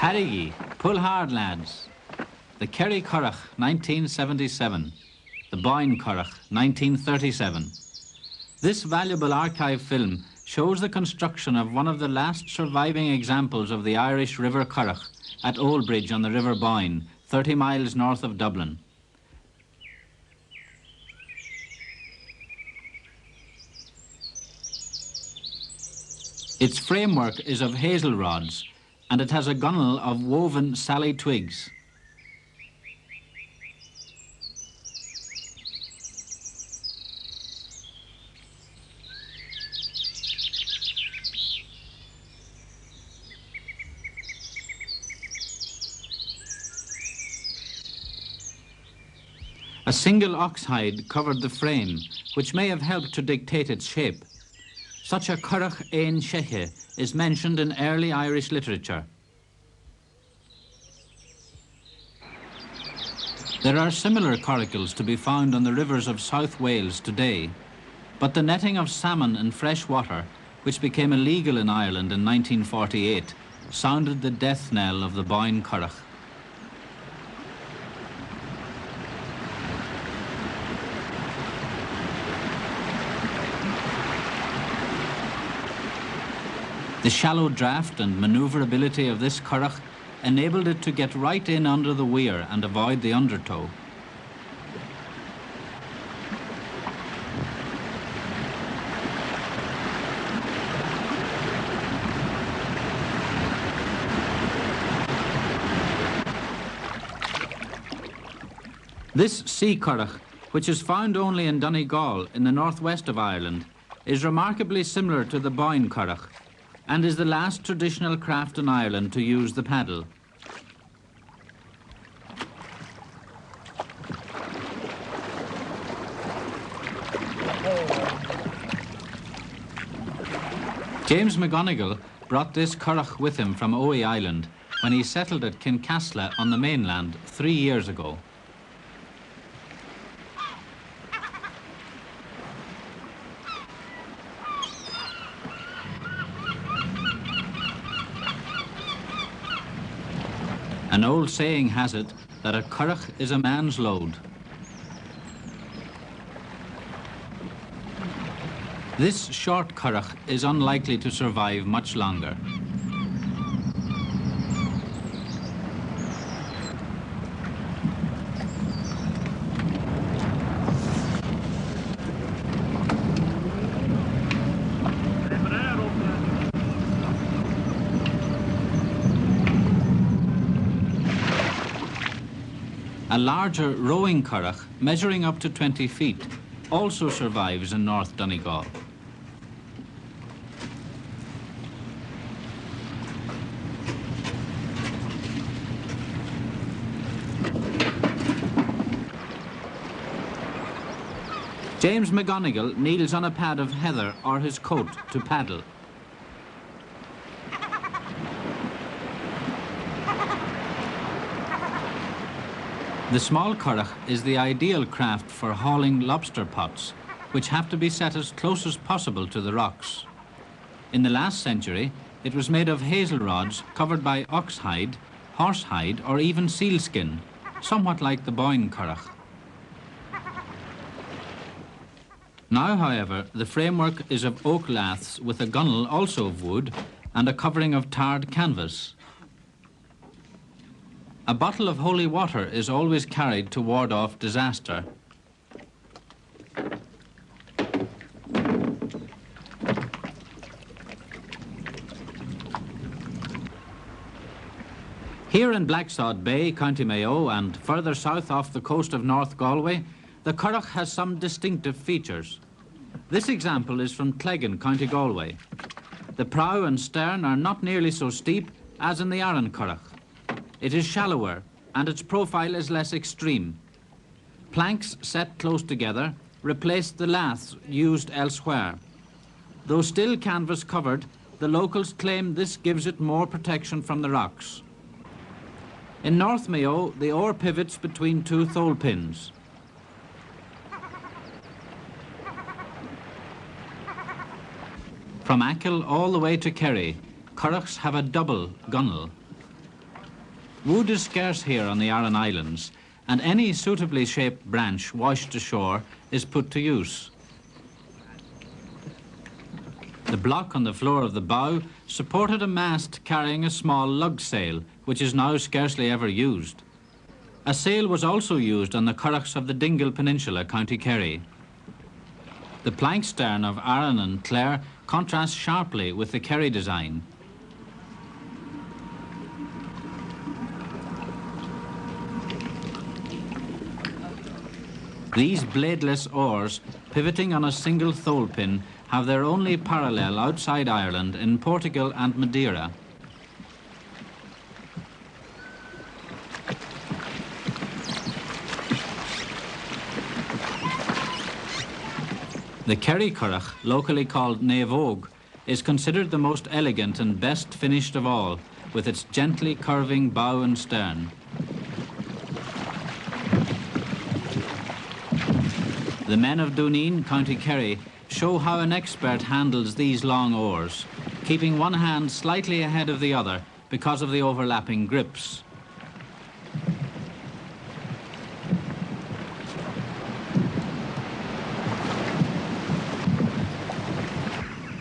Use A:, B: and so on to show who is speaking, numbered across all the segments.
A: Harrigee, pull hard, lads. The Kerry Curragh, 1977. The Boyne Curragh, 1937. This valuable archive film shows the construction of one of the last surviving examples of the Irish River Curragh at Oldbridge on the River Boyne, 30 miles north of Dublin. Its framework is of hazel rods, and it has a gunwale of woven sally twigs. A single ox hide covered the frame, which may have helped to dictate its shape. Such a Curragh ein sheche is mentioned in early Irish literature. There are similar coracles to be found on the rivers of South Wales today, but the netting of salmon in fresh water, which became illegal in Ireland in 1948, sounded the death knell of the Boyne Curragh. The shallow draft and manoeuvrability of this curragh enabled it to get right in under the weir and avoid the undertow. This sea curragh, which is found only in Donegal in the northwest of Ireland, is remarkably similar to the Boyne curragh, and is the last traditional craft in Ireland to use the paddle. James McGonigal brought this curragh with him from Oe Island when he settled at Kincasla on the mainland 3 years ago. An old saying has it that a curragh is a man's load. This short curragh is unlikely to survive much longer. A larger rowing curragh, measuring up to 20 feet, also survives in North Donegal. James McGonigal kneels on a pad of heather or his coat to paddle. The small curragh is the ideal craft for hauling lobster pots, which have to be set as close as possible to the rocks. In the last century, it was made of hazel rods covered by ox hide, horse hide, or even sealskin, somewhat like the Boyne curragh. Now, however, the framework is of oak laths with a gunwale also of wood and a covering of tarred canvas. A bottle of holy water is always carried to ward off disaster. Here in Blacksod Bay, County Mayo, and further south off the coast of North Galway, the curragh has some distinctive features. This example is from Cleggan, County Galway. The prow and stern are not nearly so steep as in the Arran curragh. It is shallower, and its profile is less extreme. Planks set close together replace the laths used elsewhere. Though still canvas covered, the locals claim this gives it more protection from the rocks. In North Mayo, the oar pivots between two thole pins. From Achill all the way to Kerry, curraghs have a double gunwale. Wood is scarce here on the Aran Islands, and any suitably shaped branch washed ashore is put to use. The block on the floor of the bow supported a mast carrying a small lug sail, which is now scarcely ever used. A sail was also used on the curraghs of the Dingle Peninsula, County Kerry. The plank stern of Aran and Clare contrasts sharply with the Kerry design. These bladeless oars, pivoting on a single thole pin, have their only parallel outside Ireland in Portugal and Madeira. The Kerry curragh, locally called Naevog, is considered the most elegant and best finished of all, with its gently curving bow and stern. The men of Dooneen, County Kerry, show how an expert handles these long oars, keeping one hand slightly ahead of the other because of the overlapping grips.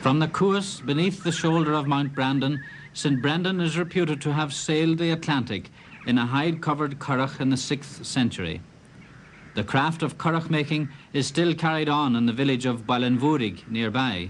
A: From the Cuas, beneath the shoulder of Mount Brandon, St. Brendan is reputed to have sailed the Atlantic in a hide-covered curragh in the 6th century. The craft of curragh making is still carried on in the village of Ballinvourig nearby.